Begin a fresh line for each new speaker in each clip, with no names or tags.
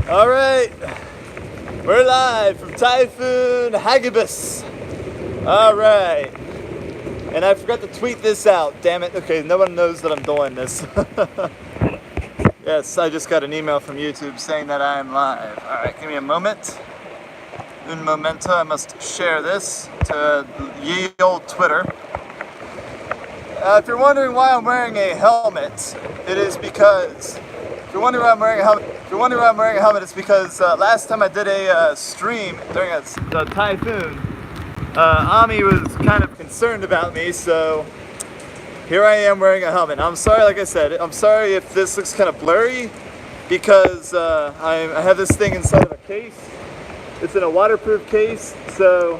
All right, we're live from Typhoon Hagibis. All right, and I forgot to tweet this out. Damn it. Okay, no one knows that I'm doing this. Yes, I just got an email from YouTube saying that I am live. All right, give me a moment. Un momento. I must share this to ye old Twitter. If you're wondering why I'm wearing a helmet, it is because. If you're wondering why I'm wearing a helmet, it's because last time I did a stream during a typhoon, Ami was kind of concerned about me, so here I am wearing a helmet. Now, I'm sorry, like I said, I'm sorry if this looks kind of blurry because I have this thing inside of a case. It's in a waterproof case, so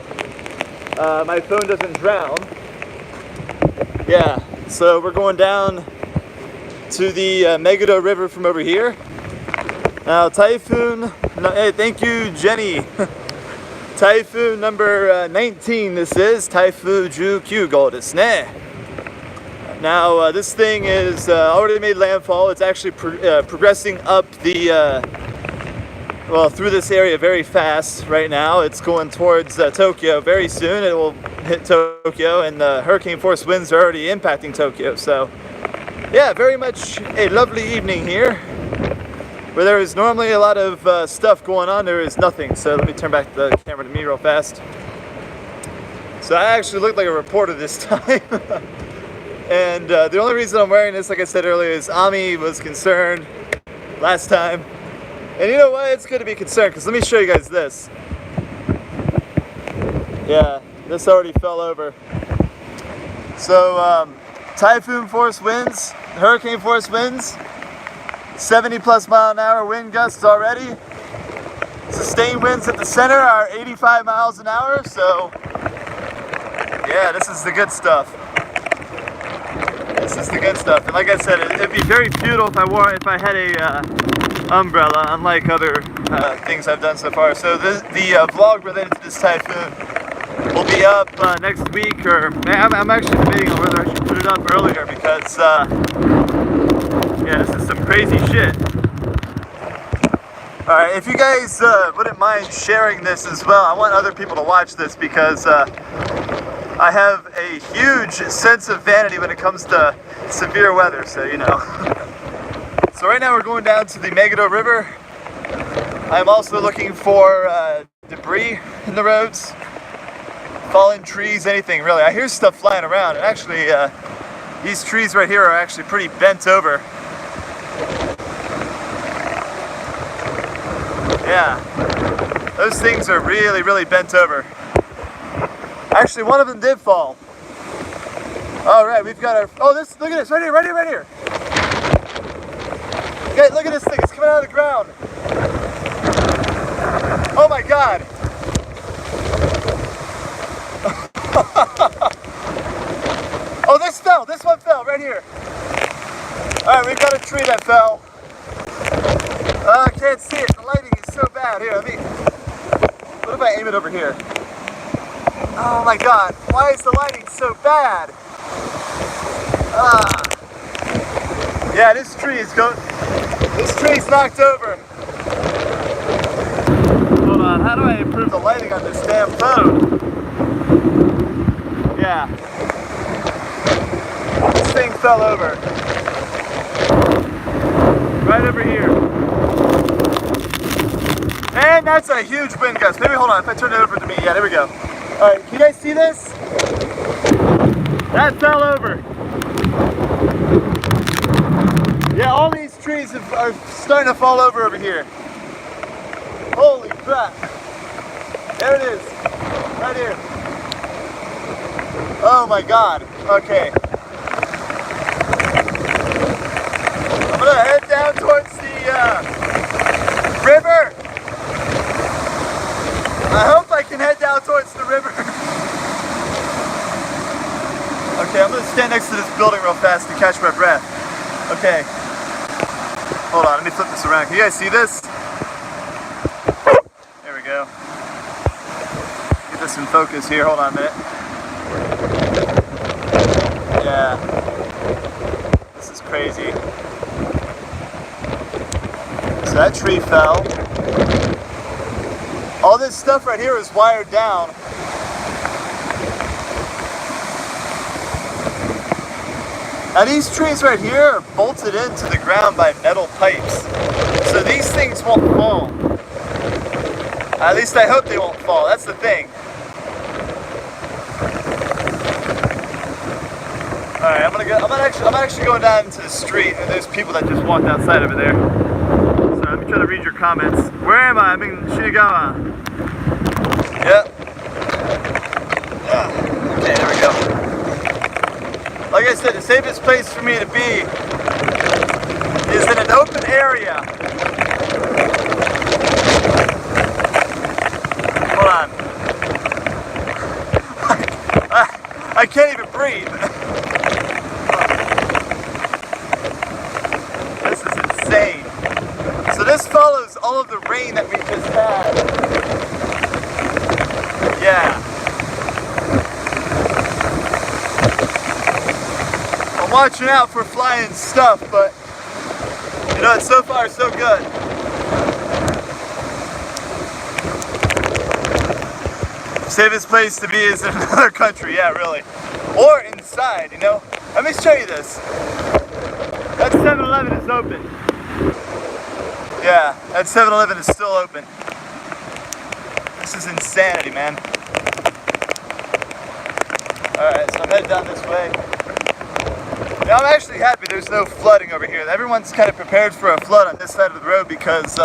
my phone doesn't drown. Yeah, so we're going down to the Megiddo River from over here. Now Typhoon, hey, thank you Jenny. Typhoon number 19 this is, Typhoon 19 号ですね. Now this thing is already made landfall. It's actually progressing up the, through this area very fast right now. It's going towards Tokyo very soon. It will hit Tokyo, and the hurricane force winds are already impacting Tokyo, so yeah, very much a lovely evening here. Where there is normally a lot of stuff going on, there is nothing. So let me turn back the camera to me real fast. So I actually look like a reporter this time. And the only reason I'm wearing this, like I said earlier, is Ami was concerned last time. And you know what? It's good to be concerned, because let me show you guys this. Yeah, this already fell over. So, typhoon force winds, hurricane force winds, 70 plus mile an hour wind gusts already. Sustained winds at the center are 85 miles an hour, so yeah, this is the good stuff. This is the good stuff. And like I said, it'd be very futile if I had a umbrella, unlike other things I've done so far. So the vlog related to this typhoon will be up next week, or I'm actually debating on whether I should put it up earlier because yeah, this is some crazy shit. Alright, if you guys wouldn't mind sharing this as well, I want other people to watch this because I have a huge sense of vanity when it comes to severe weather, so you know. So right now we're going down to the Megiddo River. I'm also looking for debris in the roads, fallen trees, anything really. I hear stuff flying around, and actually these trees right here are actually pretty bent over. Yeah, those things are really, really bent over. Actually, one of them did fall. All right, we've got our, look at this, right here. Okay, look at this thing, it's coming out of the ground. Oh my God. Oh, this one fell right here. All right, we've got a tree that fell. I can't see it, the lighting is so bad. Here, what if I aim it over here? Oh my God, why is the lighting so bad? Yeah, this tree's knocked over. Hold on, how do I improve the lighting on this damn phone? Yeah. This thing fell over. Right over here. And that's a huge wind gust. Maybe, hold on, if I turn it over to me. Yeah, there we go. Alright, can you guys see this? That fell over. Yeah, all these trees are starting to fall over here. Holy crap. There it is. Right here. Oh my God. Okay. I'm gonna head down towards the river. I hope I can head down towards the river. Okay, I'm gonna stand next to this building real fast to catch my breath. Okay. Hold on, let me flip this around. Can you guys see this? There we go. Get this in focus here. Hold on a minute. Yeah. This is crazy. This that tree fell. All this stuff right here is wired down. Now these trees right here are bolted into the ground by metal pipes. So these things won't fall. At least I hope they won't fall. That's the thing. Alright, I'm actually going down into the street, and there's people that just walked outside over there. So let me try to read your comments. Where am I? I'm in Shinagawa. Yep. Yeah. Okay, there we go. Like I said, the safest place for me to be is in an open area. Hold on. I can't even breathe. This is insane. So this follows all of the rain that we just had. Yeah. I'm watching out for flying stuff, but you know, it's so far so good. Safest place to be is in another country, yeah, really. Or inside, you know. Let me show you this. That 7-Eleven is open. Yeah, that 7-Eleven is still open. This is insanity, man. Alright, so I'm headed down this way. Now, I'm actually happy there's no flooding over here. Everyone's kind of prepared for a flood on this side of the road because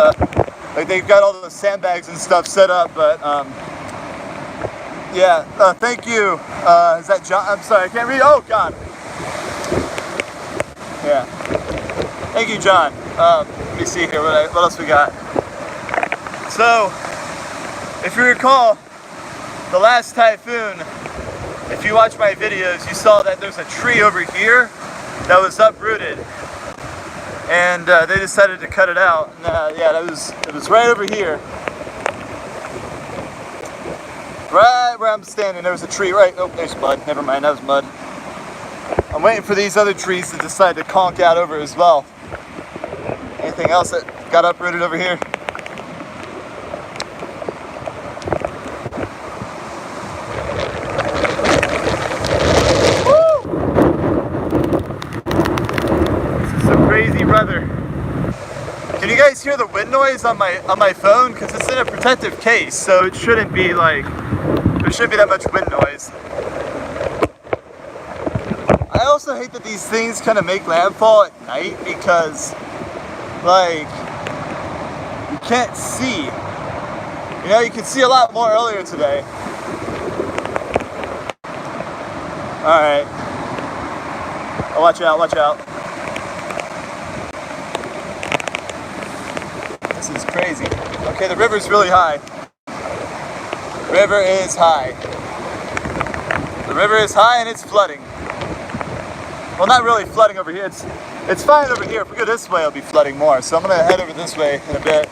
like they've got all those sandbags and stuff set up, but yeah, thank you. Is that John? I'm sorry, I can't read. Oh, God. Yeah. Thank you, John. Let me see here, what else we got. So, if you recall, the last typhoon, if you watch my videos, you saw that there's a tree over here that was uprooted. And they decided to cut it out. And, yeah, it was right over here. Right where I'm standing, there was a tree right, oh, there's mud, never mind, that was mud. I'm waiting for these other trees to decide to conk out over as well. Anything else that got uprooted over here? Woo! This is some crazy weather. Can you guys hear the wind noise on my phone? Because it's in a protective case, so it shouldn't be like, there shouldn't be that much wind noise. I also hate that these things kind of make landfall at night because, like, you can't see. You know, you could see a lot more earlier today. Alright. Oh, watch out, watch out. This is crazy. Okay, the river's really high. River is high. The river is high and it's flooding. Well, not really flooding over here. It's fine over here. If we go this way, it'll be flooding more. So I'm gonna head over this way in a bit.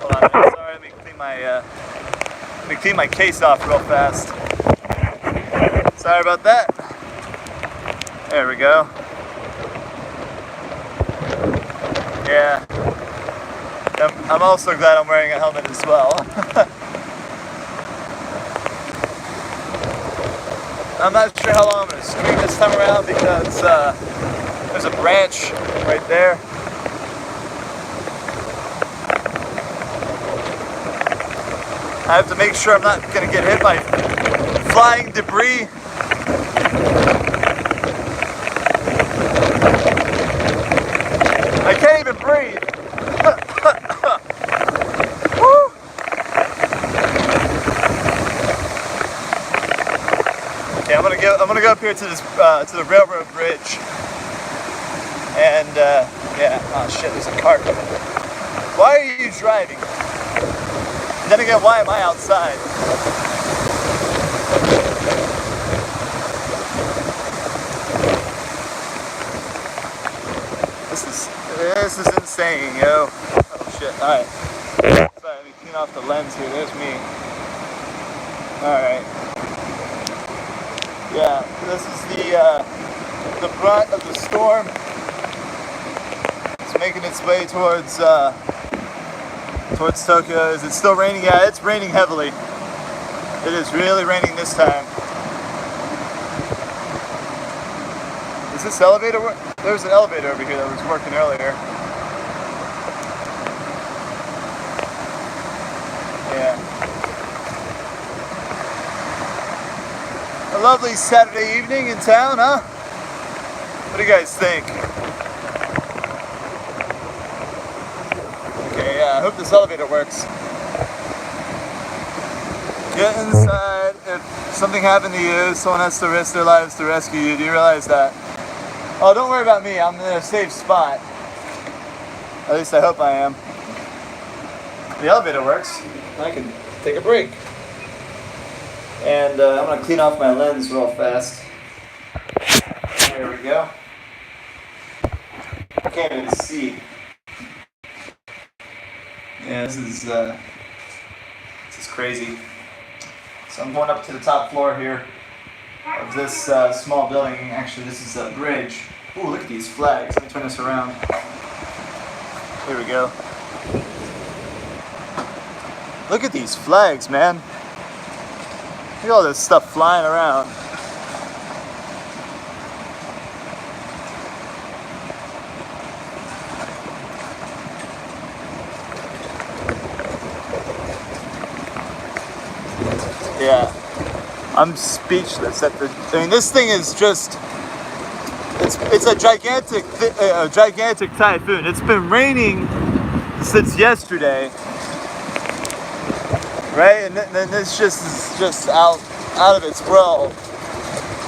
Hold on a minute. Sorry, let me clean my case off real fast. Sorry about that. There we go. Yeah. I'm also glad I'm wearing a helmet as well. I'm not sure how long I'm going to stream this time around because there's a branch right there. I have to make sure I'm not going to get hit by flying debris. I can't even breathe. Woo. Okay, I'm gonna go up here to this to the railroad bridge, and yeah. Oh shit, there's a car coming. Why are you driving? And then again, why am I outside? This is insane, yo. Oh shit, alright. Sorry, let me clean off the lens here. There's me. Alright. Yeah, this is the brunt of the storm. making its way towards Tokyo. Is it still raining? Yeah, it's raining heavily. It is really raining this time. Is this elevator work? There was an elevator over here that was working earlier. Yeah. A lovely Saturday evening in town, huh? What do you guys think? Okay, yeah, I hope this elevator works. Get inside. If something happened to you, someone has to risk their lives to rescue you. Do you realize that? Oh, don't worry about me. I'm in a safe spot. At least I hope I am. The elevator works. I can take a break. And I'm going to clean off my lens real fast. There we go. I can't even see. Yeah, this is crazy. So I'm going up to the top floor here of this small building. Actually, this is a bridge. Ooh, look at these flags. Let me turn this around. Here we go. Look at these flags, man. Look at all this stuff flying around. Yeah, I'm speechless at the. I mean, this thing is just. It's a gigantic typhoon. It's been raining since yesterday, right? And then this is just out of its world.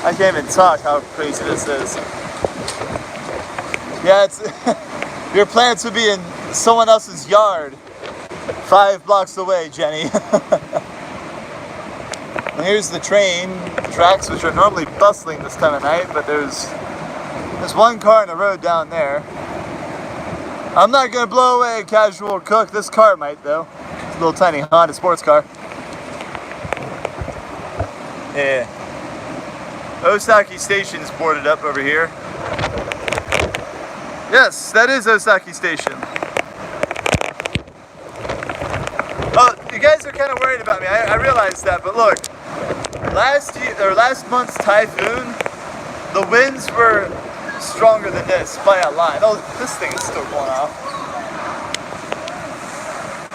I can't even talk how crazy this is. Yeah, it's your plants would be in someone else's yard, 5 blocks away, Jenny. And here's the train tracks, which are normally bustling this time of night, but there's one car in the road down there. I'm not gonna blow away a casual cook. This car might though. It's a little tiny Honda sports car. Yeah. Osaki Station is boarded up over here. Yes, that is Osaki Station. Oh, you guys are kind of worried about me. I realize that, but look, last month's typhoon, the winds were stronger than this by a lot. Oh, this thing is still going off.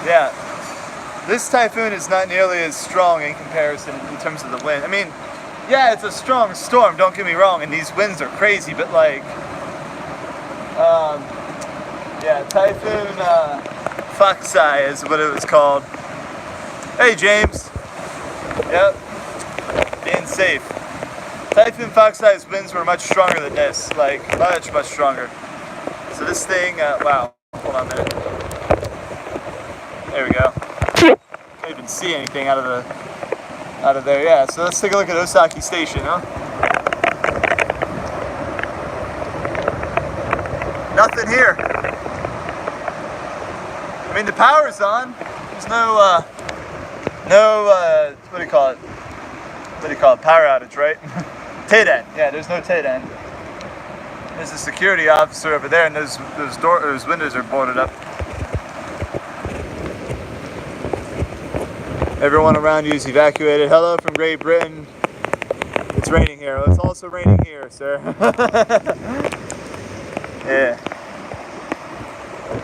Yeah, this typhoon is not nearly as strong in comparison in terms of the wind. I mean, yeah, it's a strong storm, don't get me wrong, and these winds are crazy, but like, yeah, Typhoon Foxeye is what it was called. Hey, James. Yep, being safe. Typhoon Foxeye's winds were much stronger than this, like much stronger. So this thing, wow, hold on a minute. There we go. Can't even see anything out of there. Yeah, so let's take a look at Osaki Station, huh? Nothing here. I mean, the power's on. There's no, what do you call it? Power outage, right? Teiden. Yeah, there's no Teiden. There's a security officer over there, and those windows are boarded up. Everyone around you is evacuated. Hello from Great Britain. It's raining here. Well, it's also raining here, sir. Yeah.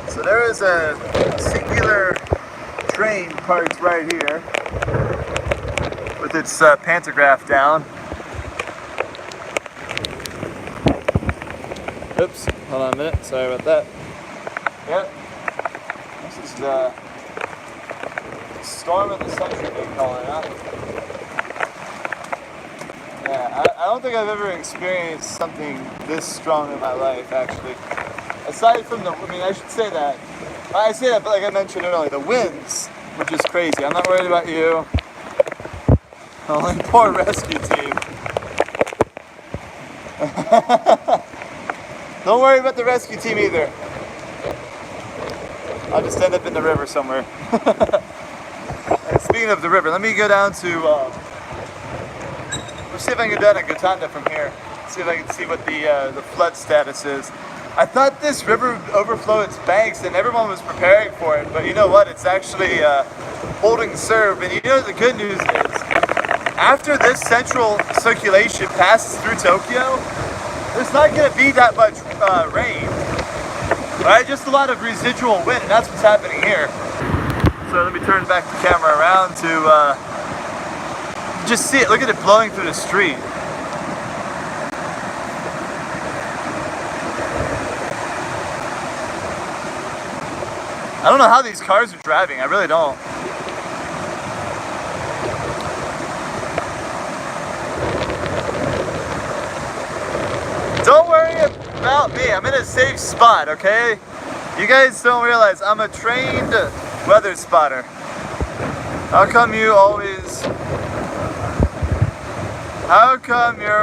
So there is a singular train parked right here with its pantograph down. Oops, hold on a minute. Sorry about that. Yep. This is the storm of the century, they call it, huh? Yeah, I don't think I've ever experienced something this strong in my life, actually. Aside from the, I mean, I should say that. I say that, but like I mentioned earlier, the winds were just crazy. I'm not worried about you. Only poor rescue team. Don't worry about the rescue team either. I'll just end up in the river somewhere. And speaking of the river, let me go down to, let's see if I can go down to Gotanda from here. See if I can see what the flood status is. I thought this river would overflow its banks and everyone was preparing for it, but you know what? It's actually holding serve. And you know the good news is, after this central circulation passes through Tokyo, there's not going to be that much rain, right? Just a lot of residual wind, and that's what's happening here. So let me turn back the camera around to just see it. Look at it blowing through the street. I don't know how these cars are driving, I really don't. Don't worry about me, I'm in a safe spot, okay? You guys don't realize I'm a trained weather spotter. How come you're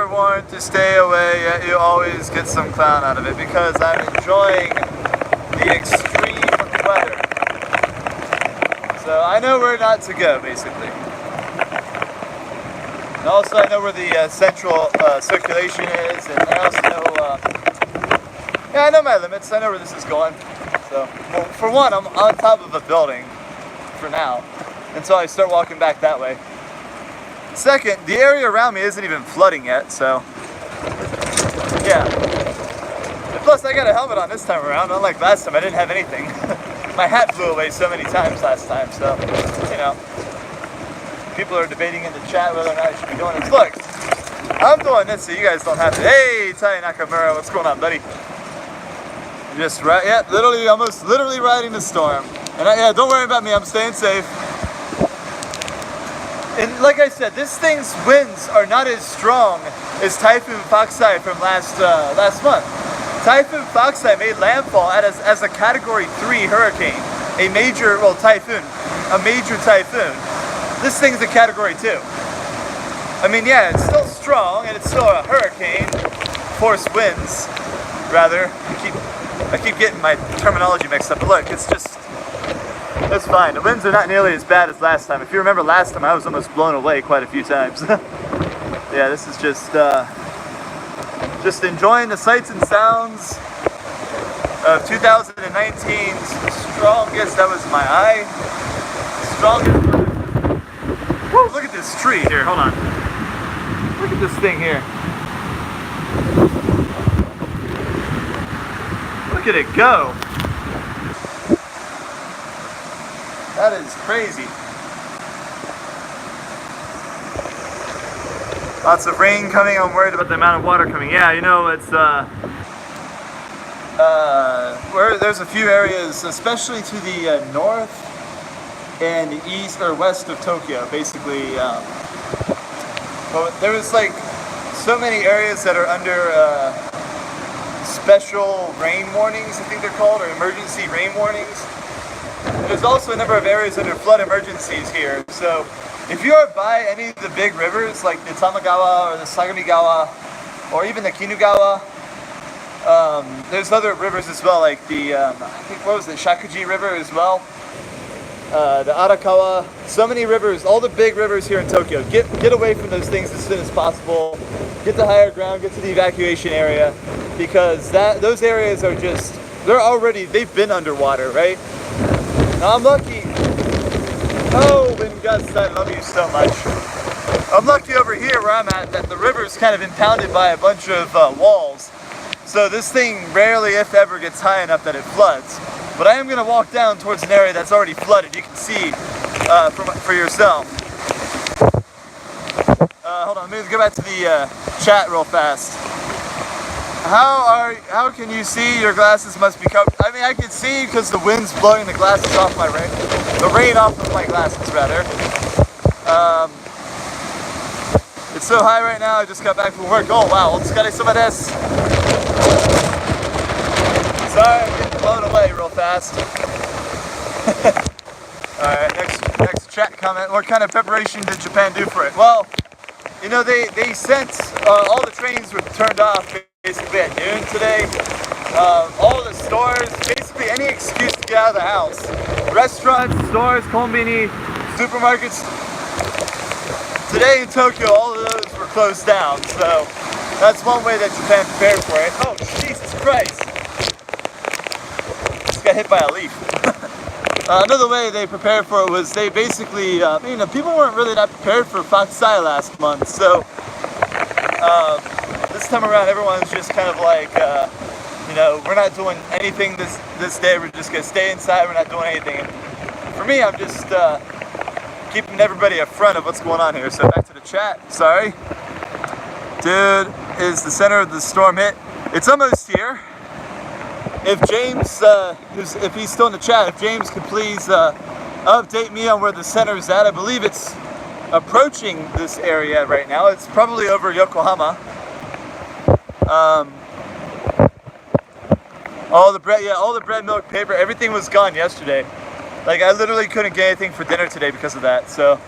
warned to stay away, yet you always get some clown out of it? Because I'm enjoying the extreme weather. So I know where not to go, basically. And also I know where the central circulation is, and I also know, yeah, I know my limits. I know where this is going. So, well, for one, I'm on top of a building for now, until I start walking back that way. Second, the area around me isn't even flooding yet, so yeah. And plus, I got a helmet on this time around, unlike last time I didn't have anything. My hat flew away so many times last time, so, you know. People are debating in the chat whether or not I should be doing this. Look, I'm doing this so you guys don't have to. Hey, Tai Nakamura, what's going on, buddy? Just right, yeah, literally, almost literally riding the storm. And yeah, don't worry about me, I'm staying safe. And like I said, this thing's winds are not as strong as Typhoon Hagibis from last month. Typhoon Hagibis made landfall as a Category 3 hurricane, a major, well, typhoon, a major typhoon. This thing's a Category 2. I mean, yeah, it's still strong and it's still a hurricane, force winds, rather. I keep getting my terminology mixed up, but look, it's fine. The winds are not nearly as bad as last time. If you remember last time, I was almost blown away quite a few times. Yeah, this is just enjoying the sights and sounds of 2019's strongest, that was my eye, strongest. Woo, look at this tree here, hold on. Look at this thing here. Look at it go. That is crazy. Lots of rain coming. I'm worried about the amount of water coming. Yeah, you know, it's where there's a few areas, especially to the north and east or west of Tokyo, basically. But there's like so many areas that are under special rain warnings, I think they're called, or emergency rain warnings. There's also a number of areas under flood emergencies here. So if you are by any of the big rivers like the Tamagawa or the Sagamigawa or even the Kinugawa, there's other rivers as well, like the I think what was it, Shakuji River as well, the Arakawa. So many rivers, all the big rivers here in Tokyo. Get away from those things as soon as possible. Get to higher ground, get to the evacuation area, because those areas are just, they've been underwater, right? Now I'm lucky. Oh, wind gusts, I love you so much. I'm lucky over here where I'm at that the river's kind of impounded by a bunch of walls. So this thing rarely, if ever, gets high enough that it floods. But I am going to walk down towards an area that's already flooded. You can see for yourself. Hold on, let me go back to the chat real fast. How can you see? Your glasses must be covered. I mean, I can see because the wind's blowing the glasses off my rain. The rain off of my glasses, rather. It's so high right now. I just got back from work. Oh wow, otsukare sama desu. Sorry, I'm getting blown away real fast. Alright, next chat comment. What kind of preparation did Japan do for it? Well, you know, they sent, all the trains were turned off basically at noon today. All the stores, basically any excuse to get out of the house. Restaurants, stores, konbini, supermarkets. Today in Tokyo, all of those were closed down, so that's one way that Japan prepared for it. Oh, Jesus Christ! hit by a leaf. Another way they prepared for it was they basically, people weren't really that prepared for Foxai last month, so this time around everyone's just kind of like, we're not doing anything this day, we're just gonna stay inside, we're not doing anything. And for me, I'm just keeping everybody up front of what's going on here. So back to the chat, sorry. Dude, is the center of the storm hit? It's almost here. If James, if he's still in the chat, if James could please update me on where the center is at. I believe it's approaching this area right now. It's probably over Yokohama. All the bread, milk, paper, everything was gone yesterday. Like, I literally couldn't get anything for dinner today because of that. So,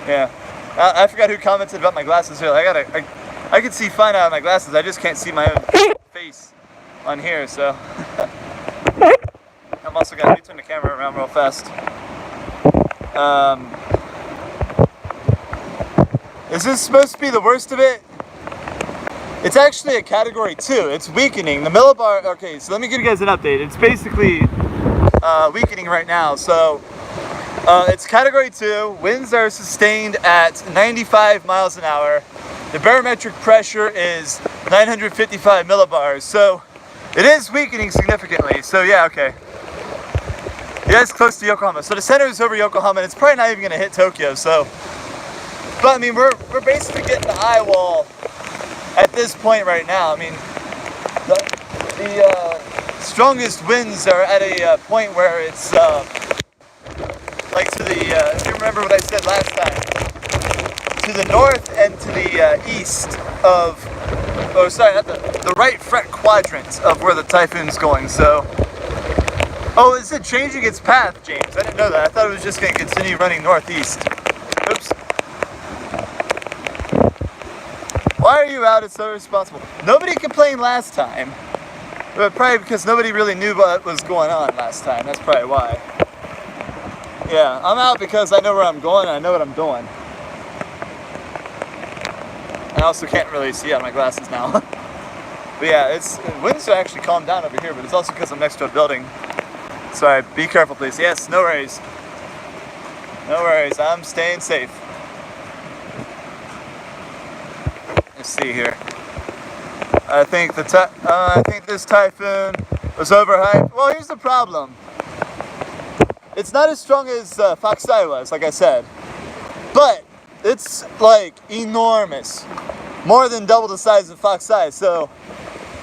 yeah. I forgot who commented about my glasses here. I can see fine out of my glasses. I just can't see my own face on here, so. I'm also gonna turn the camera around real fast. Is this supposed to be the worst of it? It's actually a category 2. It's weakening. The millibar, okay, so let me give you guys an update. It's basically weakening right now. So it's category 2. Winds are sustained at 95 miles an hour. The barometric pressure is 955 millibars. So it is weakening significantly. So yeah, okay. Yeah, it's close to Yokohama. So the center is over Yokohama, and it's probably not even going to hit Tokyo. So, but I mean, we're basically getting the eye wall at this point right now. I mean, the strongest winds are at a point where it's like to the, if you remember what I said last time, to the north and to the east of, oh sorry, not the right front quadrant of where the typhoon's going. So, oh, is it changing its path, James? I didn't know that. I thought it was just going to continue running northeast. Oops. Why are you out? It's so irresponsible. Nobody complained last time. But probably because nobody really knew what was going on last time. That's probably why. Yeah, I'm out because I know where I'm going and I know what I'm doing. I also can't really see out of my glasses now. But yeah, winds are actually calmed down over here, but it's also because I'm next to a building. Sorry, be careful please. Yes, no worries. No worries, I'm staying safe. Let's see here. I think this typhoon was overhyped. Well, here's the problem. It's not as strong as Foxai was, like I said. But it's like enormous. More than double the size of Foxai. So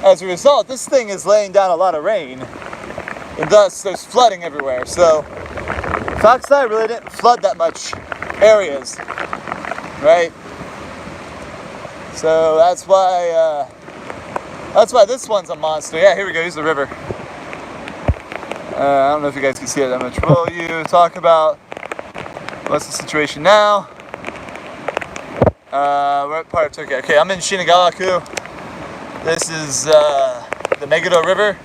as a result, this thing is laying down a lot of rain. And thus, there's flooding everywhere. So, Foxai really didn't flood that much areas, right? So that's why this one's a monster. Yeah, here we go. Here's the river. I don't know if you guys can see it that much. Will you talk about what's the situation now? What part of Turkey? Okay, I'm in Shinagawa-ku. This is the Meguro River.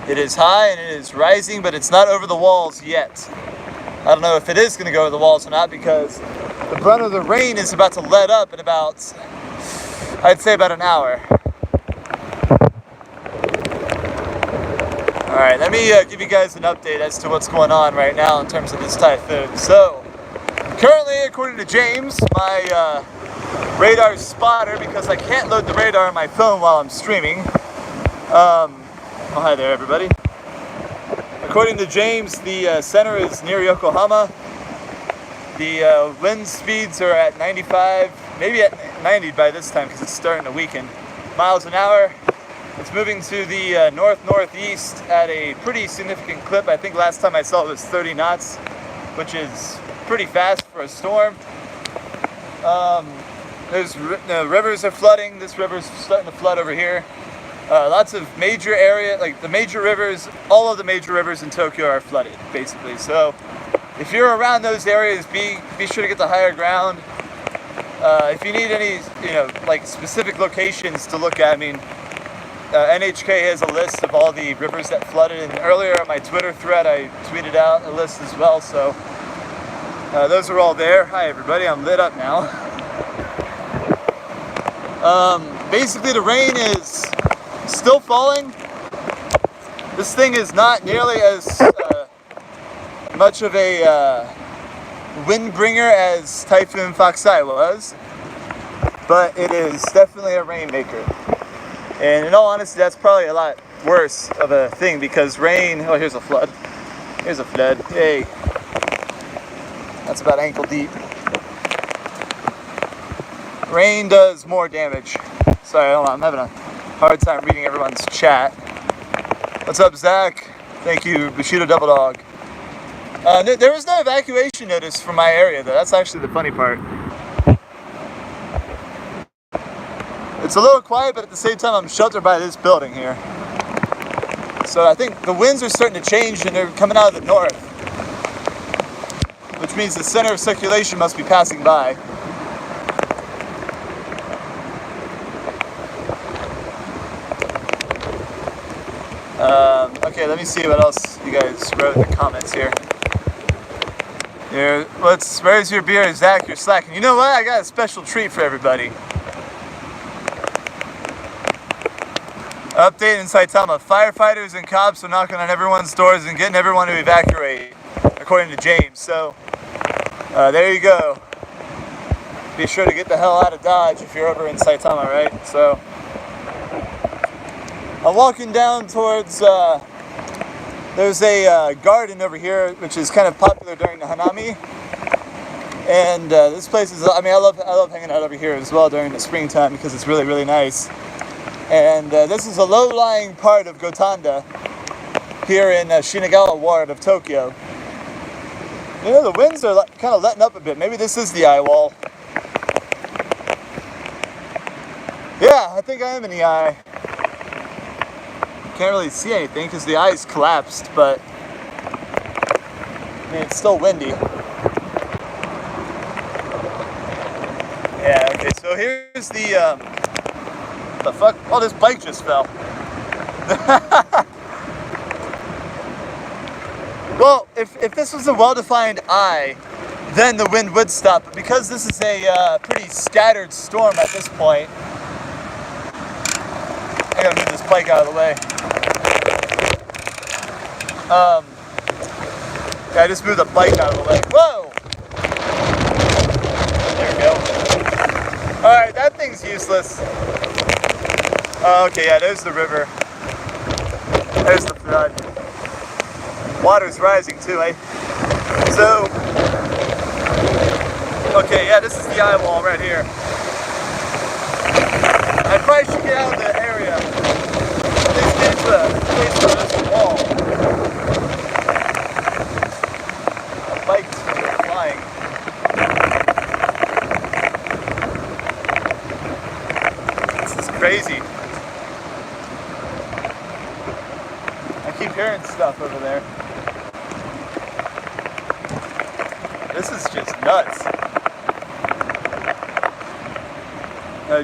It is high and it is rising, but it's not over the walls yet. I don't know if it is going to go over the walls or not because the brunt of the rain is about to let up in about, I'd say about an hour. Alright, let me give you guys an update as to what's going on right now in terms of this typhoon. So, currently, according to James, my radar spotter, because I can't load the radar on my phone while I'm streaming. Oh, hi there, everybody. According to James, the center is near Yokohama. The wind speeds are at 95, maybe at 90 by this time because it's starting to weaken. Miles an hour. It's moving to the north-northeast at a pretty significant clip. I think last time I saw it was 30 knots, which is pretty fast for a storm. The rivers are flooding. This river's starting to flood over here. Lots of major area, like the major rivers, all of the major rivers in Tokyo are flooded, basically. So if you're around those areas, be sure to get to higher ground. If you need any, like specific locations to look at, I mean, NHK has a list of all the rivers that flooded, and earlier on my Twitter thread, I tweeted out a list as well, so those are all there. Hi everybody, I'm lit up now. Basically the rain is still falling. This thing is not nearly as much of a windbringer as Typhoon Hagibis was, but it is definitely a rainmaker. And in all honesty, that's probably a lot worse of a thing because rain, oh, here's a flood. Here's a flood. Hey. That's about ankle deep. Rain does more damage. Sorry, hold on, I'm having a hard time reading everyone's chat. What's up, Zach? Thank you, Bushido Double Dog. There was no evacuation notice for my area, though. That's actually the funny part. It's a little quiet, but at the same time, I'm sheltered by this building here. So I think the winds are starting to change, and they're coming out of the north, which means the center of circulation must be passing by. Okay, let me see what else you guys wrote in the comments here. Where's your beer? Zach, you're slacking. You know what? I got a special treat for everybody. Update in Saitama. Firefighters and cops are knocking on everyone's doors and getting everyone to evacuate, according to James. So, there you go. Be sure to get the hell out of Dodge if you're over in Saitama, right? So, I'm walking down towards, there's a garden over here, which is kind of popular during the Hanami. And this place is, I love hanging out over here as well during the springtime because it's really, really nice. And this is a low-lying part of Gotanda here in Shinagawa ward of Tokyo. You know, the winds are kind of letting up a bit. Maybe this is the eye wall. Yeah, I think I am in the eye. Can't really see anything because the eye's collapsed, but I mean, it's still windy. Yeah, okay, so here's the fuck? Oh, this bike just fell. Well, if this was a well-defined eye, then the wind would stop. But because this is a pretty scattered storm at this point, I gotta move this bike out of the way. Yeah, I just moved the bike out of the way. Whoa! There we go. Alright, that thing's useless. Okay, yeah, there's the river. There's the flood. Water's rising too, eh? So, okay, yeah, this is the eye wall right here. I probably should get out of the area. At least get to a place where there's a wall. A bike's flying. This is crazy. I keep hearing stuff over there. This is just nuts.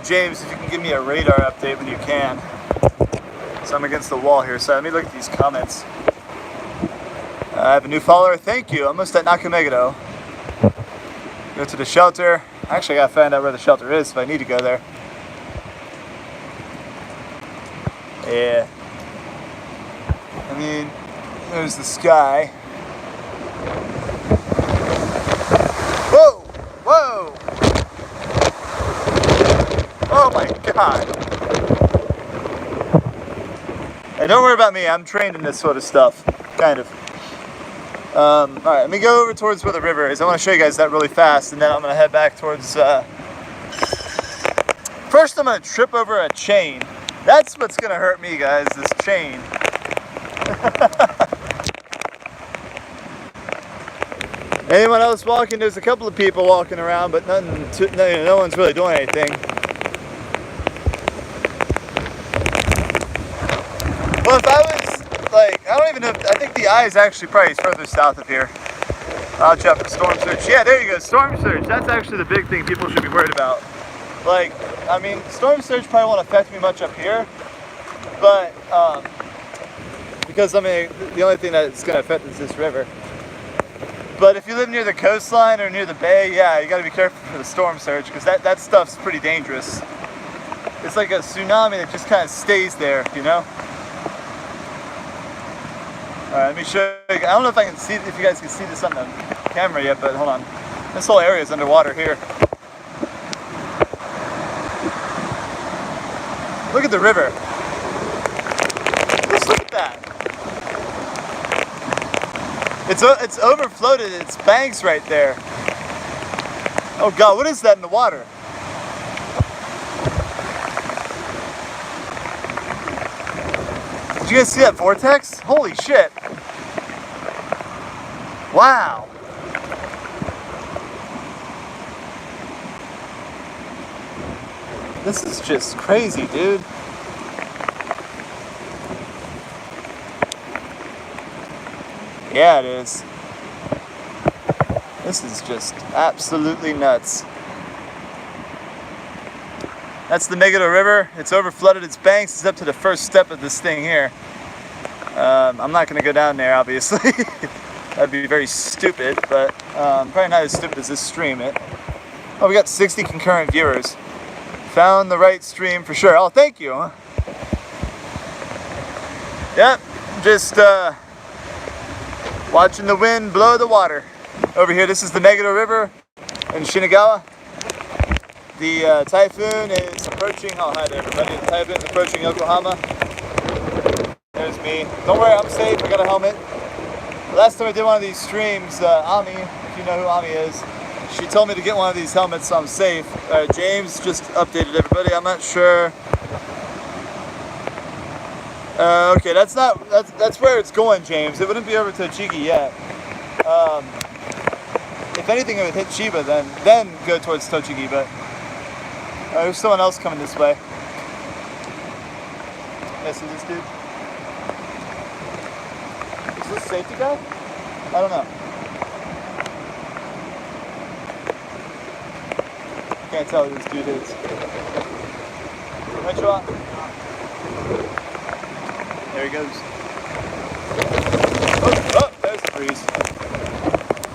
James, if you can give me a radar update when you can. So I'm against the wall here, so let me look at these comments. I have a new follower, thank you. Almost at Nakameguro. Go to the shelter. Actually, I gotta find out where the shelter is if I need to go there. Yeah. I mean, there's the sky. Whoa! Whoa! Oh my god! Hey, don't worry about me, I'm trained in this sort of stuff. Kind of. Alright, let me go over towards where the river is. I want to show you guys that really fast, and then I'm going to head back towards... First, I'm going to trip over a chain. That's what's going to hurt me, guys, this chain. Anyone else walking? There's a couple of people walking around, but no one's really doing anything. Well, if I was, like, I don't even know, I think the eye is actually probably further south of here. I'll check for storm surge. Yeah, there you go, storm surge. That's actually the big thing people should be worried about. Like, I mean, storm surge probably won't affect me much up here, but, because, I mean, the only thing that it's going to affect is this river. But if you live near the coastline or near the bay, yeah, you got to be careful for the storm surge, because that stuff's pretty dangerous. It's like a tsunami that just kind of stays there, you know? Alright, let me show you. I don't know if I can see, if you guys can see this on the camera yet, but hold on. This whole area is underwater here. Look at the river. Just look at that. It's overflowed. Its banks right there. Oh God, what is that in the water? Did you guys see that vortex? Holy shit. Wow. This is just crazy, dude. Yeah, it is. This is just absolutely nuts. That's the Megiddo River. It's overflooded its banks. It's up to the first step of this thing here. I'm not going to go down there, obviously. That'd be very stupid, but probably not as stupid as this stream. Oh, we got 60 concurrent viewers. Found the right stream for sure. Oh, thank you. Huh? Yep, just watching the wind blow the water. Over here, this is the Megiddo River in Shinagawa. The typhoon is approaching. Oh, hi there, everybody. The typhoon is approaching Yokohama. There's me. Don't worry, I'm safe. I got a helmet. Last time I did one of these streams, Ami, if you know who Ami is, she told me to get one of these helmets, so I'm safe. James just updated everybody. I'm not sure. Okay, that's where it's going, James. It wouldn't be over Tochigi yet. If anything, it would hit Chiba, then go towards Tochigi. But there's someone else coming this way. Yeah, see this dude? Is this a safety guy? I don't know. Can't tell who this dude is. Metro. There he goes. Oh, there's the breeze.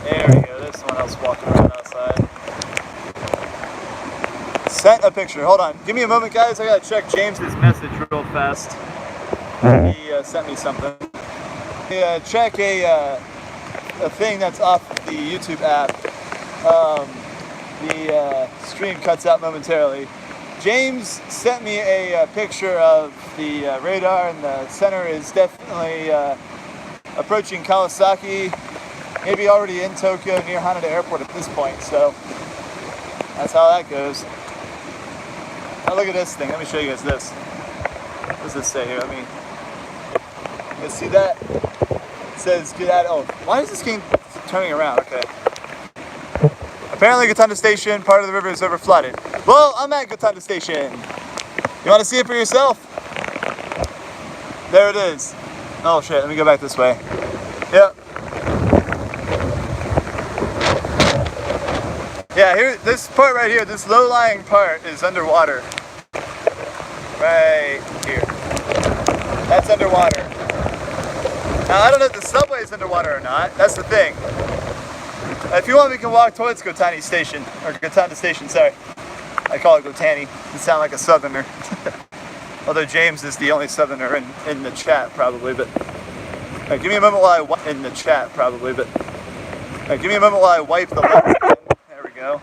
There we go. There's someone else walking around outside. Sent a picture. Hold on. Give me a moment, guys. I gotta check James's message real fast. He sent me something. Check a thing that's off the YouTube app. The stream cuts out momentarily. James sent me a picture of the radar, and the center is definitely approaching Kawasaki, maybe already in Tokyo near Haneda Airport at this point, so that's how that goes. Now look at this thing. Let me show you guys this. What does this say here? You guys see that? It says get out. Oh, why is this game turning around? Okay. Apparently Gotanda Station, part of the river is overflooded. Well, I'm at Gotanda Station. You want to see it for yourself? There it is. Oh shit, let me go back this way. Yep. Yeah, here, this part right here, this low-lying part is underwater. Right here. That's underwater. Now, I don't know if the subway is underwater or not. That's the thing. If you want, we can walk towards Gotani Station, or Gotanda Station, sorry. I call it Gotani. You sound like a southerner. Although James is the only southerner in the chat, probably, but... Right, give me a moment while I wipe the lens. There we go.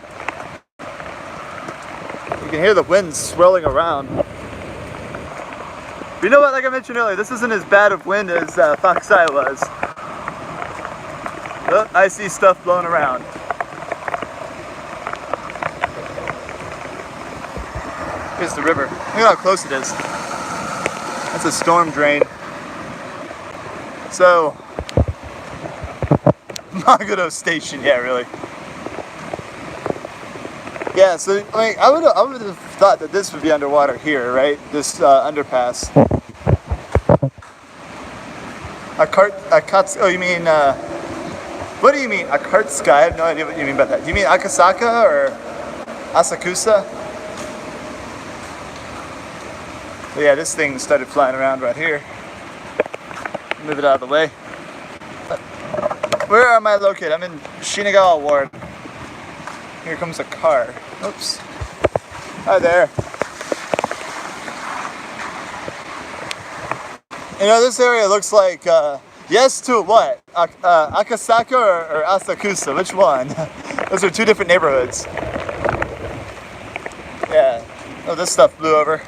You can hear the wind swirling around. But you know what, like I mentioned earlier, this isn't as bad of wind as Foxeye was. Oh, I see stuff blowing around. Here's the river. Look at how close it is. That's a storm drain. So, Megiddo Station, yeah, really. Yeah, so I mean, I would have thought that this would be underwater here, right? This underpass. Oh, you mean? What do you mean, Akartsuka? I have no idea what you mean by that. Do you mean Akasaka or Asakusa? But yeah, this thing started flying around right here. Move it out of the way. Where am I located? I'm in Shinagawa Ward. Here comes a car. Oops. Hi there. You know, this area looks like the Yes to what? Akasaka or Asakusa? Which one? Those are two different neighborhoods. Yeah. Oh, this stuff blew over.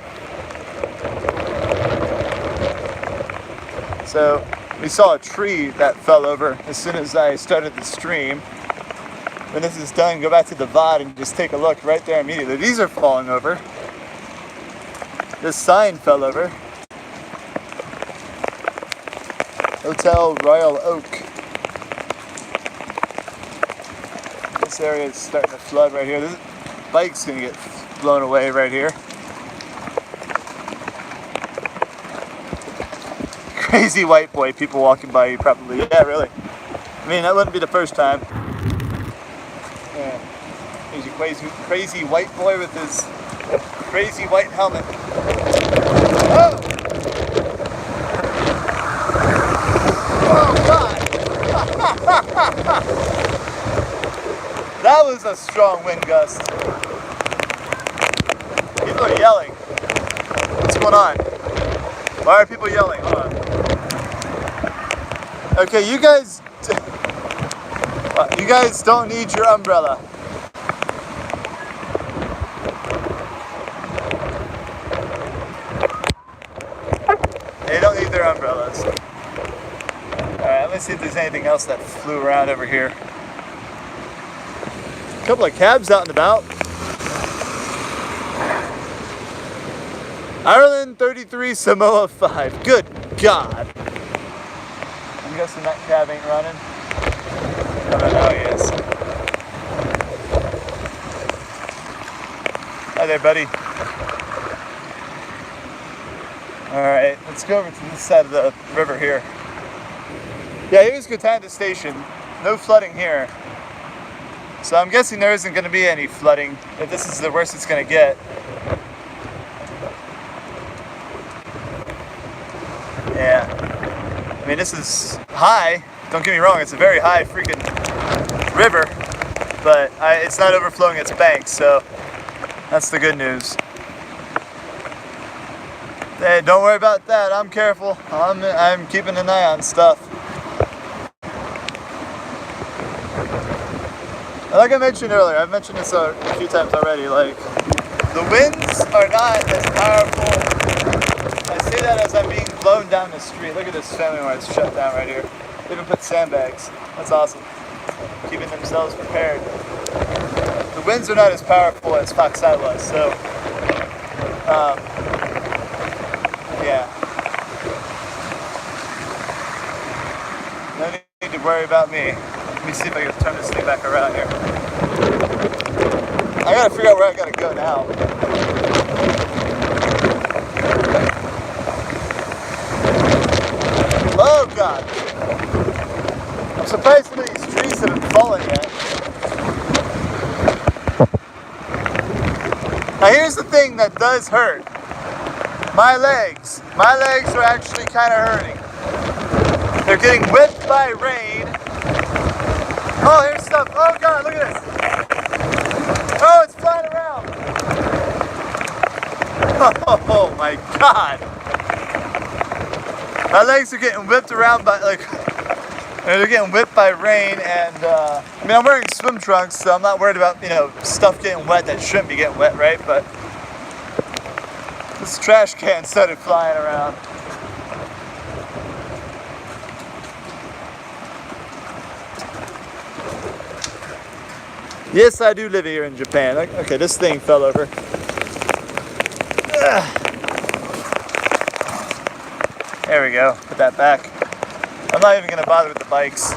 So we saw a tree that fell over as soon as I started the stream. When this is done, go back to the VOD and just take a look right there immediately. These are falling over. This sign fell over. Hotel Royal Oak. This area is starting to flood right here. This bike's gonna get blown away right here. Crazy white boy, people walking by you probably. Yeah, really. I mean, that wouldn't be the first time. Yeah. He's a crazy white boy with his crazy white helmet. Oh! Oh, God! That was a strong wind gust. People are yelling. What's going on? Why are people yelling? Hold on. Okay, you guys don't need your umbrella. They don't need their umbrellas. Alright, let's see if there's anything else that flew around over here. A couple of cabs out and about. Ireland 33, Samoa 5. Good God. I'm guessing that cab ain't running. I don't know, he is. Hi there, buddy. Alright, let's go over to this side of the river here. Yeah, here's Katanda Station. No flooding here. So I'm guessing there isn't going to be any flooding. If this is the worst it's going to get. Yeah. I mean, this is high. Don't get me wrong, it's a very high freaking river. But it's not overflowing its banks, so that's the good news. Hey, don't worry about that. I'm careful. I'm keeping an eye on stuff. Like I mentioned earlier, I've mentioned this a few times already, like, the winds are not as powerful. I say that as I'm being blown down the street. Look at this family where it's shut down right here. They even put sandbags. That's awesome. Keeping themselves prepared. The winds are not as powerful as Foxeye was, so, yeah. No need to worry about me. Let me see if I can turn this thing back around here. I gotta figure out where I gotta go now. Oh God! I'm surprised some of these trees haven't fallen yet. Now here's the thing that does hurt. My legs. My legs are actually kind of hurting. They're getting whipped by rain. Oh, here's stuff. Oh God, look at this. Oh, it's flying around. Oh my God. My legs are getting whipped around by, like, they're getting whipped by rain, and I mean, I'm wearing swim trunks, so I'm not worried about, you know, stuff getting wet that shouldn't be getting wet, right? But this trash can started flying around. Yes, I do live here in Japan. Okay, this thing fell over. There we go. Put that back. I'm not even going to bother with the bikes.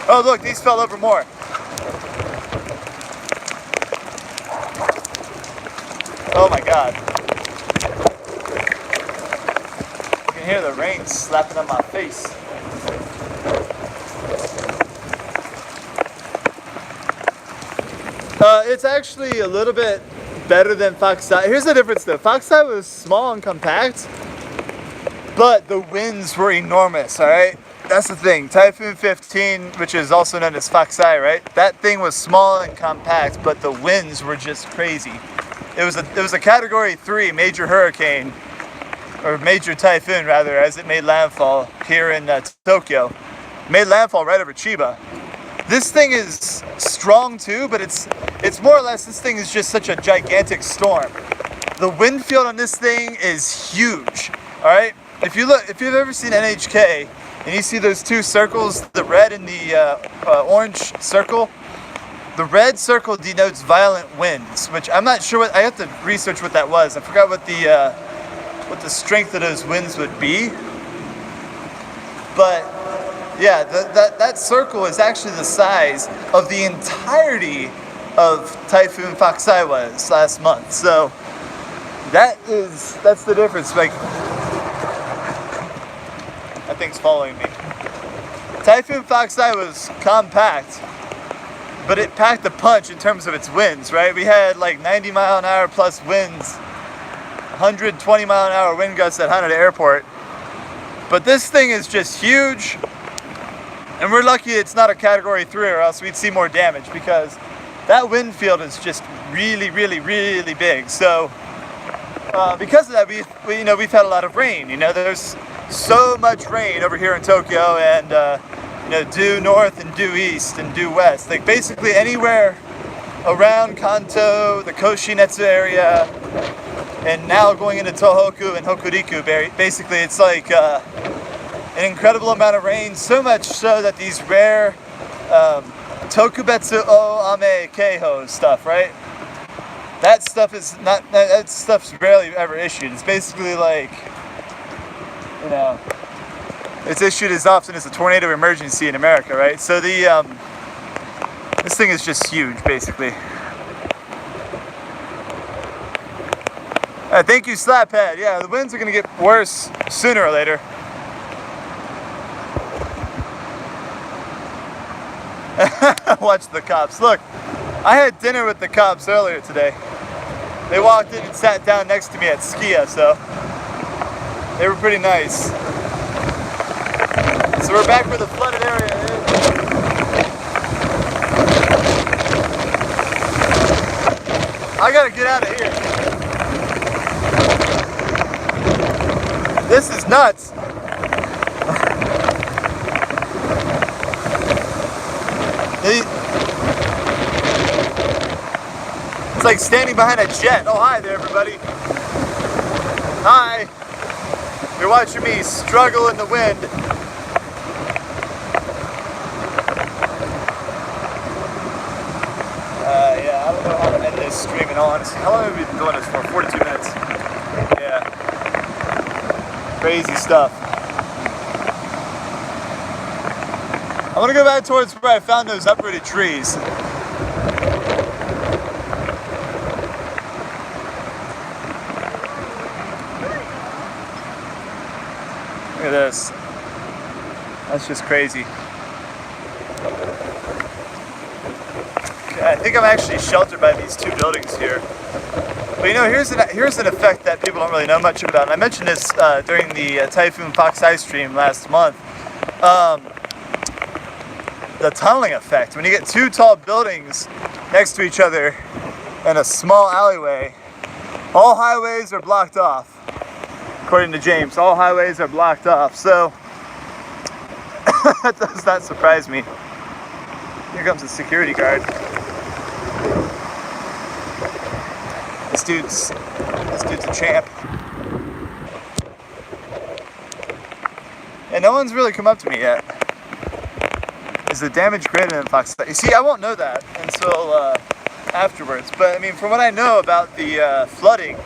Oh, look, these fell over more. Oh my God. You can hear the rain slapping on my face. It's actually a little bit better than Foxeye. Here's the difference though. Foxeye was small and compact, but the winds were enormous, alright? That's the thing. Typhoon 15, which is also known as Foxeye, right? That thing was small and compact, but the winds were just crazy. It was a category 3 major hurricane, or major typhoon rather, as it made landfall here in Tokyo. Made landfall right over Chiba. This thing is strong too, but it's more or less, this thing is just such a gigantic storm. The wind field on this thing is huge. All right, if you've ever seen NHK and you see those two circles, the red and the orange circle, the red circle denotes violent winds, which I'm not sure what, I have to research what that was. I forgot what the strength of those winds would be. But yeah, that circle is actually the size of the entirety of Typhoon Hagibis last month. So that's the difference. Like, that thing's following me. Typhoon Hagibis was compact, but it packed a punch in terms of its winds, right? We had like 90 mile an hour plus winds, 120 mile an hour wind gusts at Haneda Airport. But this thing is just huge, and we're lucky it's not a category 3, or else we'd see more damage, because that wind field is just really, really, really big. So because of that, we've had a lot of rain. You know, there's so much rain over here in Tokyo, and due north and due east and due west. Like basically anywhere around Kanto, the Koshinetsu area, and now going into Tohoku and Hokuriku. Basically, it's like an incredible amount of rain. So much so that these rare Tokubetsu o Ame Keiho stuff, right? That stuff's rarely ever issued. It's basically like, it's issued as often as a tornado emergency in America, right? So this thing is just huge, basically. Thank you, Slaphead. Yeah, the winds are gonna get worse sooner or later. Watch the cops. Look, I had dinner with the cops earlier today. They walked in and sat down next to me at Skia, so they were pretty nice. So we're back where the flooded area is. I gotta get out of here. This is nuts. It's like standing behind a jet. Oh, hi there, everybody. Hi. You're watching me struggle in the wind. Yeah, I don't know how to end this stream in all honesty. How long have we been doing this for? 42 minutes. Yeah. Crazy stuff. I want to go back towards where I found those uprooted trees. Look at this. That's just crazy. I think I'm actually sheltered by these two buildings here. But here's an effect that people don't really know much about. And I mentioned this during the Typhoon Hagibis stream last month. The tunneling effect. When you get two tall buildings next to each other in a small alleyway, all highways are blocked off. According to James, all highways are blocked off. So that does not surprise me. Here comes the security guard. This dude's a champ. And no one's really come up to me yet. Is the damage greater than Hagibis? You see, I won't know that until afterwards. But I mean, from what I know about the flooding,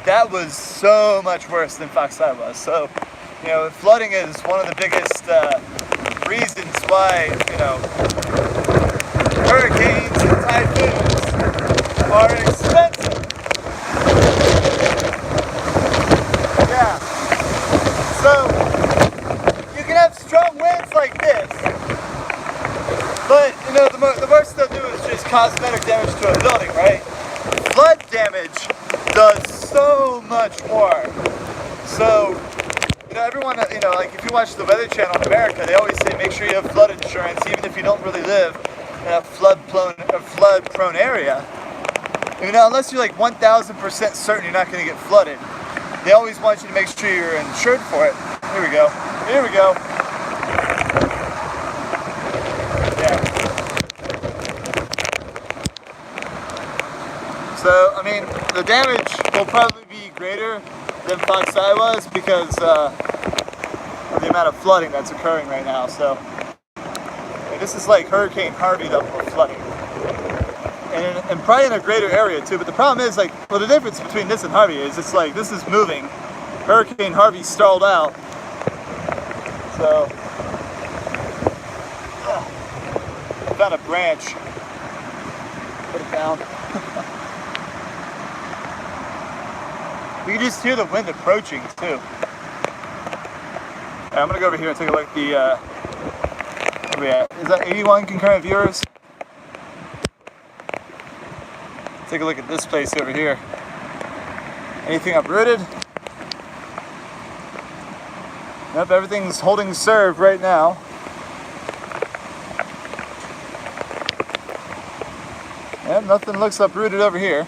that was so much worse than Hagibis was. So, flooding is one of the biggest reasons why, hurricanes and typhoons are expensive. Yeah. So, you can have strong winds like this, but, the worst they'll do is just cosmetic damage to a building, right? Flood damage does so much more. So, everyone, like if you watch the Weather Channel in America, they always say make sure you have flood insurance, even if you don't really live in a flood-prone area. Unless you're like 1,000% certain you're not going to get flooded. they always want you to make sure you're insured for it. Here we go. Here we go. Yeah. So, I mean, the damage will probably be greater than Fox Eye was because of the amount of flooding that's occurring right now. So, this is like Hurricane Harvey level of flooding. And probably in a greater area too, but the problem is, like, well, the difference between this and Harvey is it's like this is moving. Hurricane Harvey stalled out. So, I found a branch. Put it down. You can just hear the wind approaching too. Right, I'm gonna go over here and take a look at the, where we at? Is that 81 concurrent viewers? Take a look at this place over here. Anything uprooted? Nope, everything's holding serve right now. And nothing looks uprooted over here.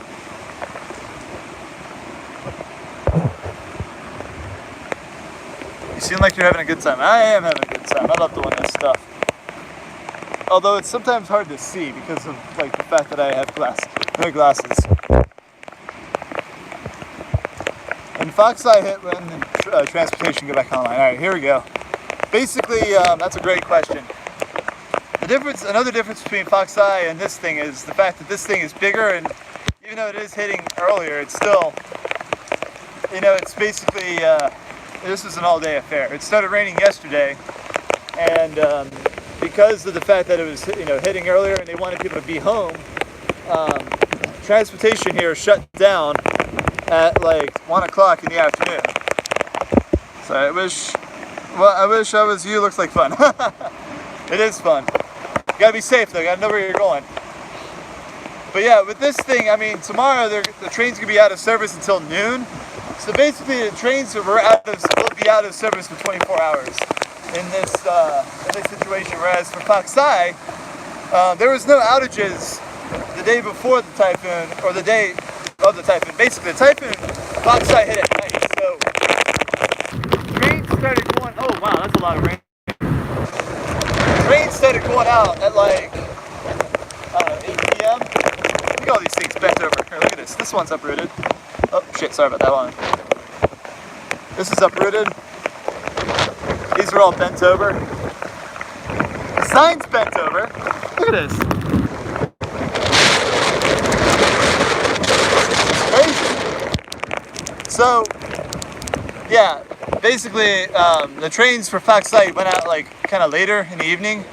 You seem like you're having a good time. I am having a good time. I love doing this stuff. Although it's sometimes hard to see because of like the fact that I have no glasses. And Fox Eye hit when transportation go back online. All right, here we go. Basically, that's a great question. Another difference between Fox Eye and this thing is the fact that this thing is bigger, and even though it is hitting earlier, it's still, you know, it's basically, this is an all-day affair. It started raining yesterday, and because of the fact that it was, you know, hitting earlier and they wanted people to be home, transportation here shut down at like 1 o'clock in the afternoon. So I wish I was you. Looks like fun. It is fun. You gotta be safe though. You gotta know where you're going. But yeah, with this thing, I mean, tomorrow the train's gonna be out of service until noon. So basically, the trains will be out of service for 24 hours in this situation. Whereas for Fox Eye, there was no outages the day before the typhoon, or the day of the typhoon. Basically, the typhoon, Fox Eye hit at night, so rain started going. Oh wow, that's a lot of rain. Rain started going out at like 8 p.m. Look at all these things bent over. Here, look at this. This one's uprooted. Oh shit! Sorry about that one. This is uprooted. These are all bent over. The sign's bent over. Look at this. So, yeah, basically, the trains for Fox Eye went out like kind of later in the evening,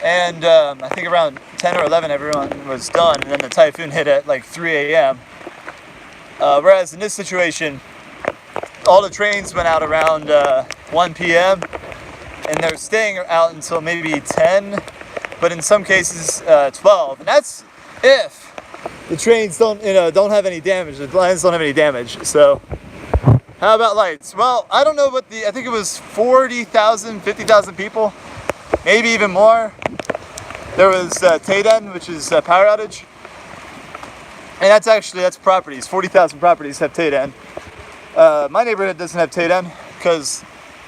and I think around 10 or 11 everyone was done, and then the typhoon hit at like 3 a.m. Whereas in this situation, all the trains went out around 1 p.m. and they're staying out until maybe 10, but in some cases 12, and that's if the trains don't have any damage. The lines don't have any damage. So, how about lights? Well, I don't know what I think it was 40,000, 50,000 people, maybe even more. There was Tayden, which is power outage, and that's properties. 40,000 properties have Tayden. My neighborhood doesn't have Tayden because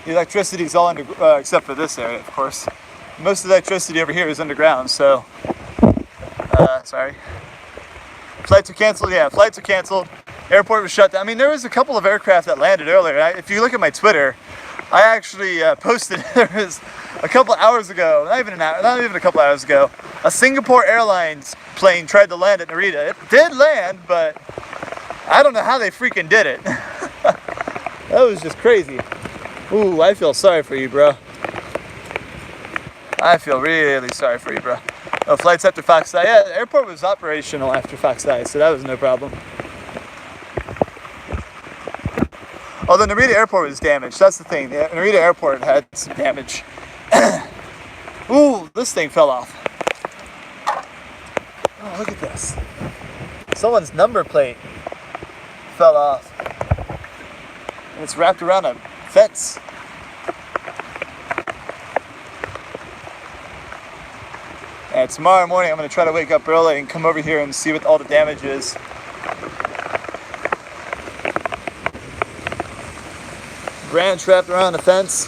the electricity is all except for this area, of course. Most of the electricity over here is underground. So, sorry. Flights are canceled. Yeah, flights are canceled. Airport was shut down. I mean, there was a couple of aircraft that landed earlier. If you look at my Twitter, I actually posted there was a couple hours ago, not even a couple hours ago, a Singapore Airlines plane tried to land at Narita. It did land, but I don't know how they freaking did it. That was just crazy. Ooh, I feel sorry for you, bro. I feel really sorry for you, bro. Oh, flights after Fox Eye. Yeah, the airport was operational after Fox Eye, so that was no problem. Although Narita Airport was damaged. That's the thing. The Narita Airport had some damage. Ooh, this thing fell off. Oh, look at this. Someone's number plate fell off. And it's wrapped around a fence. And tomorrow morning I'm going to try to wake up early and come over here and see what all the damage is. branch wrapped around the fence.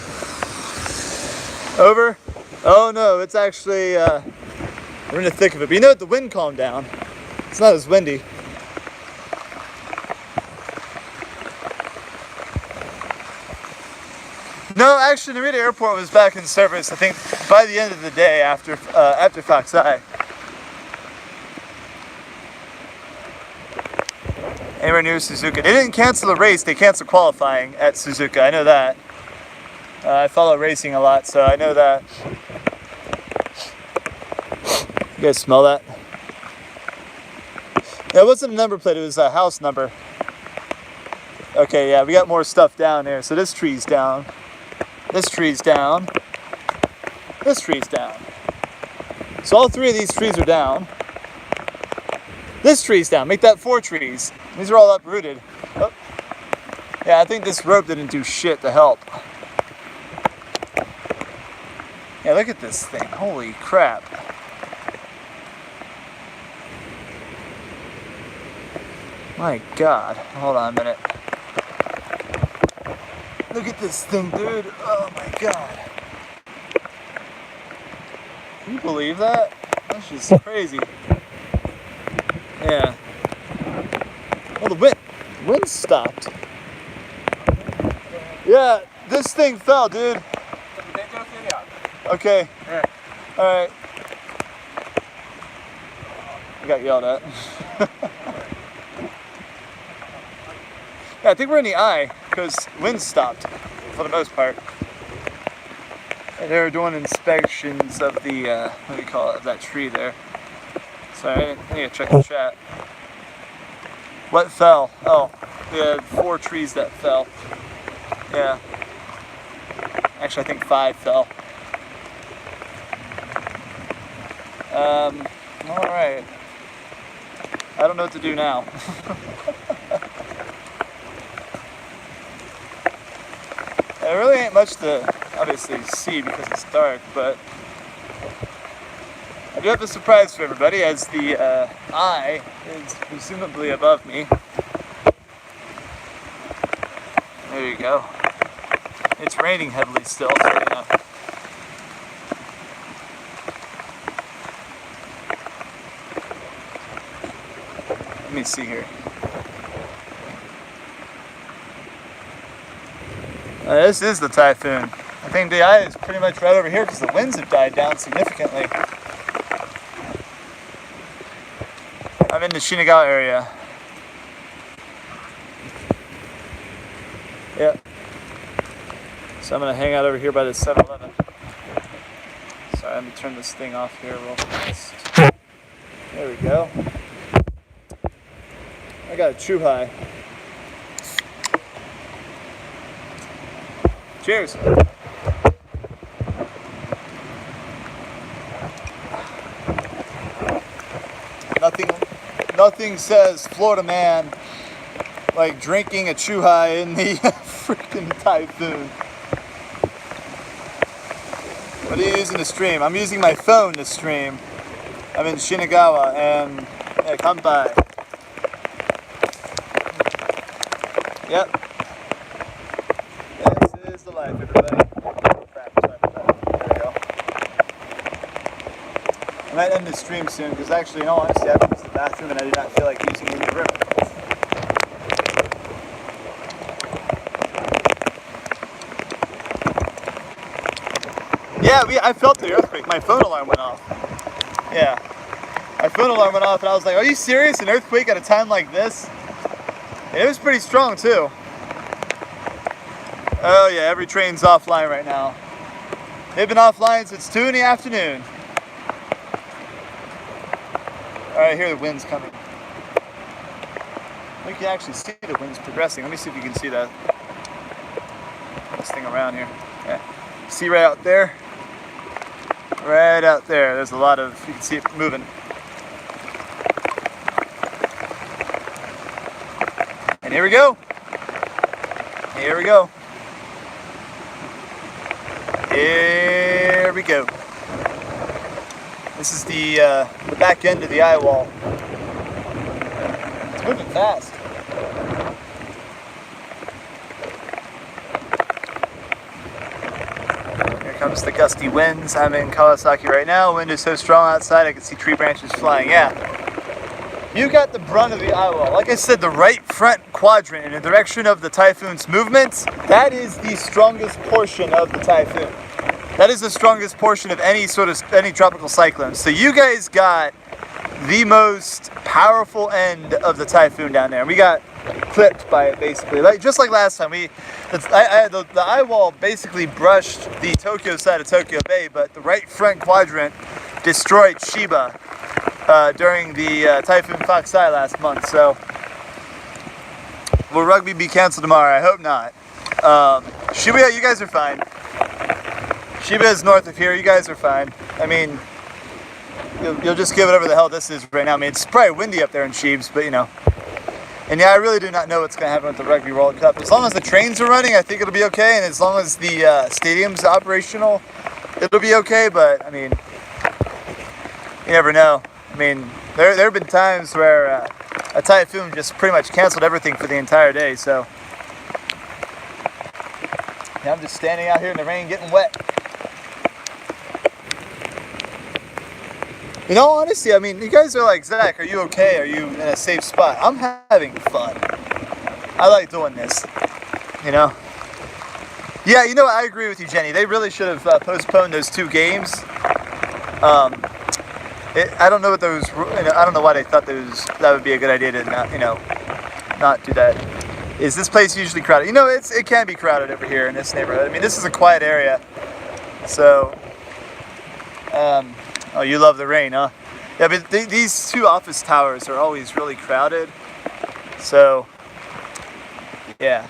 Over. Oh no, it's actually, we're in the thick of it. But you know what? The wind calmed down. It's not as windy. No, actually, Narita Airport was back in service, I think, by the end of the day after Fox Eye. Anywhere near Suzuka. They didn't cancel the race, they canceled qualifying at Suzuka. I know that. I follow racing a lot, so I know that. You guys smell that? Yeah, it wasn't a number plate, it was a house number. Okay, yeah, we got more stuff down here. So this tree's down. This tree's down. This tree's down. So all three of these trees are down. This tree's down. Make that 4 trees. These are all uprooted. Oh. Yeah, I think this rope didn't do shit to help. Yeah, look at this thing. Holy crap. My God. Hold on a minute. Look at this thing, dude. Oh my God. Can you believe that? That's just crazy. Yeah. Well, the wind stopped. Yeah, this thing fell, dude. Okay. Alright. I got yelled at. Yeah, I think we're in the eye because wind stopped for the most part. And they were doing inspections of the, what do you call it, of that tree there. Sorry, I need to check the chat. What fell? Oh, we had 4 trees that fell. Yeah. Actually, I think 5 fell. Alright. I don't know what to do now. There really ain't much to obviously see because it's dark, but I do have a surprise for everybody as the eye is presumably above me. There you go. It's raining heavily still, so you know. Let me see here. This is the Typhoon. I think the eye is pretty much right over here because the winds have died down significantly. I'm in the Shinagawa area. Yep. So I'm going to hang out over here by the 7-Eleven. Sorry, let me turn this thing off here real fast. There we go. I got a chew high. Cheers. Nothing says Florida man like drinking a chew high in the freaking Typhoon. What are you using to stream? I'm using my phone to stream. I'm in Shinagawa and yeah, kanpai. Yep. This is the life, everybody. Crap, sorry about that. There we go. I might end this stream soon because actually, in all honesty, I have to use the bathroom and I do not feel like using it in the room. Yeah, I felt the earthquake. My phone alarm went off. Yeah. My phone alarm went off and I was like, are you serious? An earthquake at a time like this? And it was pretty strong too. Oh yeah, every train's offline right now. They've been offline since 2 in the afternoon. Alright, I hear the wind's coming. You can actually see the wind's progressing. Let me see if you can see that. This thing around here. Yeah. See right out there? Right out there. There's a lot of, you can see it moving. And here we go. Here we go. Here we go. This is the back end of the eye wall. It's moving fast. storms, the gusty winds. I'm in Kawasaki right now. Wind is so strong outside I can see tree branches flying. Yeah. You got the brunt of the eye wall. Like I said, the right front quadrant in the direction of the typhoon's movements, that is the strongest portion of the typhoon. That is the strongest portion of any tropical cyclone. So you guys got the most powerful end of the typhoon down there. We got clipped by it basically, just like last time. The eye wall basically brushed the Tokyo side of Tokyo Bay, but the right front quadrant destroyed Chiba during the Typhoon Faxai last month. So will rugby be canceled tomorrow? I hope not. Shibuya, you guys are fine. Shibuya is north of here. You guys are fine. I mean, you'll just give whatever the hell this is right now. I mean, it's probably windy up there in Shibs, but you know. And yeah, I really do not know what's going to happen with the Rugby World Cup. As long as the trains are running, I think it'll be okay. And as long as the stadium's operational, it'll be okay. But, I mean, you never know. I mean, there have been times where a typhoon just pretty much canceled everything for the entire day. So, yeah, I'm just standing out here in the rain getting wet. In all honesty, I mean, you guys are like, Zach, are you okay? Are you in a safe spot? I'm having fun. I like doing this, you know? Yeah, you know what? I agree with you, Jenny. They really should have postponed those 2 games. I don't know what those, I don't know why they thought that would be a good idea to not, not do that. Is this place usually crowded? You know, it can be crowded over here in this neighborhood. I mean, this is a quiet area. So, oh, you love the rain, huh? Yeah, but these 2 office towers are always really crowded. So, yeah.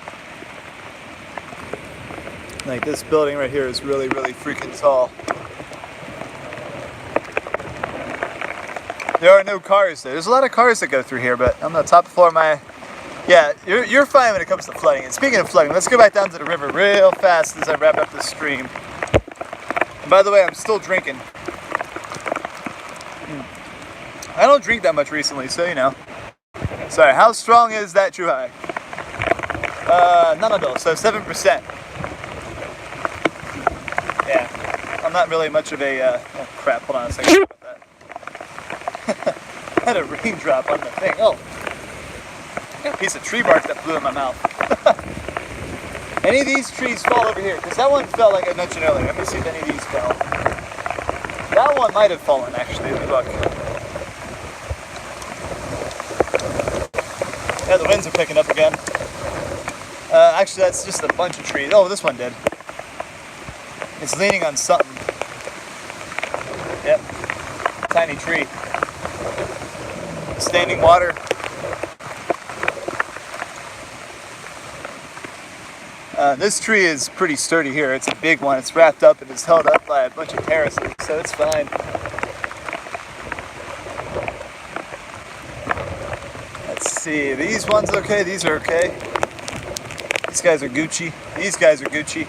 Like this building right here is really, really freaking tall. There are no cars there. There's a lot of cars that go through here, but I'm on the top floor of my... Yeah, you're fine when it comes to flooding. And speaking of flooding, let's go back down to the river real fast as I wrap up this stream. And by the way, I'm still drinking. I don't drink that much recently, so you know. Sorry, how strong is that Chuhai? Nanado, so 7%. Yeah, I'm not really much of a, oh crap, hold on a second about that. I had a raindrop on the thing, oh. I got a piece of tree bark that blew in my mouth. Any of these trees fall over here? Because that one fell like I mentioned earlier. Let me see if any of these fell. That one might have fallen actually, let me look. Yeah, the winds are picking up again. Actually, that's just a bunch of trees. Oh, this one did. It's leaning on something. Yep. Tiny tree. Standing water. This tree is pretty sturdy here. It's a big one. It's wrapped up and it's held up by a bunch of terraces, so it's fine. Let's see. These ones okay? These are okay. These guys are Gucci. These guys are Gucci.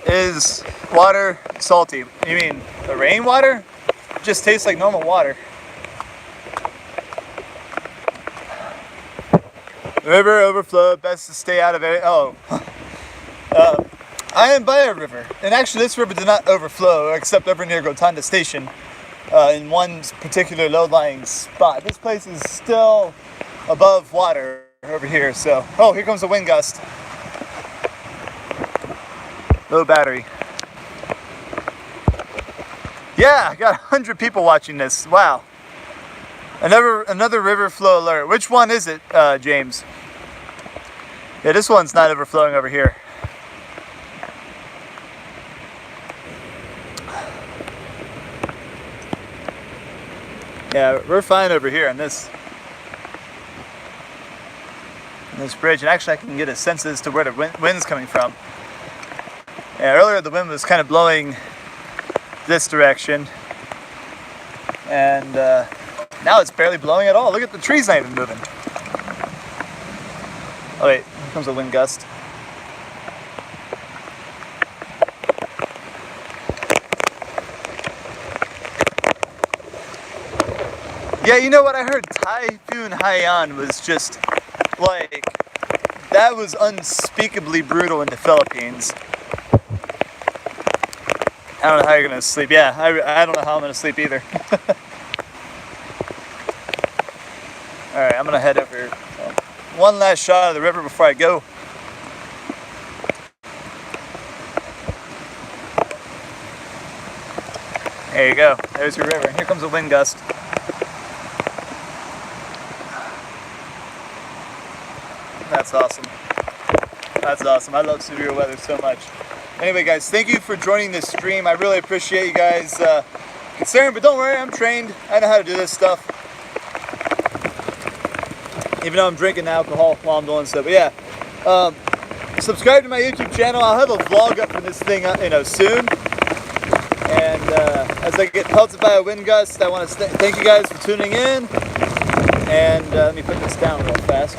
Is water salty? You mean the rainwater? It just tastes like normal water. River overflow, best to stay out of it. Oh. I am by a river. And actually this river did not overflow except over near Gotanda Station in one particular low-lying spot. This place is still above water over here, so. Oh, here comes a wind gust. Low battery. Yeah, I got 100 people watching this. Wow. Another river flow alert. Which one is it, James? Yeah, this one's not overflowing over here. Yeah, we're fine over here on this bridge. And actually I can get a sense as to where the wind's coming from. Yeah, earlier the wind was kind of blowing this direction. And now it's barely blowing at all. Look at the trees not even moving. Oh wait, here comes a wind gust. Yeah, you know what? I heard Typhoon Haiyan was just like that was unspeakably brutal in the Philippines. I don't know how you're gonna sleep. Yeah, I don't know how I'm gonna sleep either. All right, I'm gonna head over here. One last shot of the river before I go. There you go. There's your river. Here comes a wind gust. That's awesome. That's awesome. I love severe weather so much. Anyway, guys, thank you for joining this stream. I really appreciate you guys considering, but don't worry, I'm trained. I know how to do this stuff. Even though I'm drinking alcohol while I'm doing stuff. But yeah, subscribe to my YouTube channel. I'll have a vlog up for this thing, soon. And as I get pelted by a wind gust, I want to thank you guys for tuning in. And let me put this down real fast.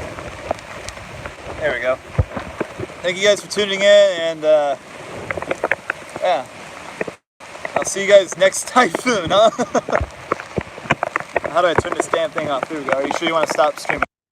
There we go. Thank you guys for tuning in, and yeah, I'll see you guys next typhoon, huh? How do I turn this damn thing off? Here we go. Are you sure you want to stop streaming?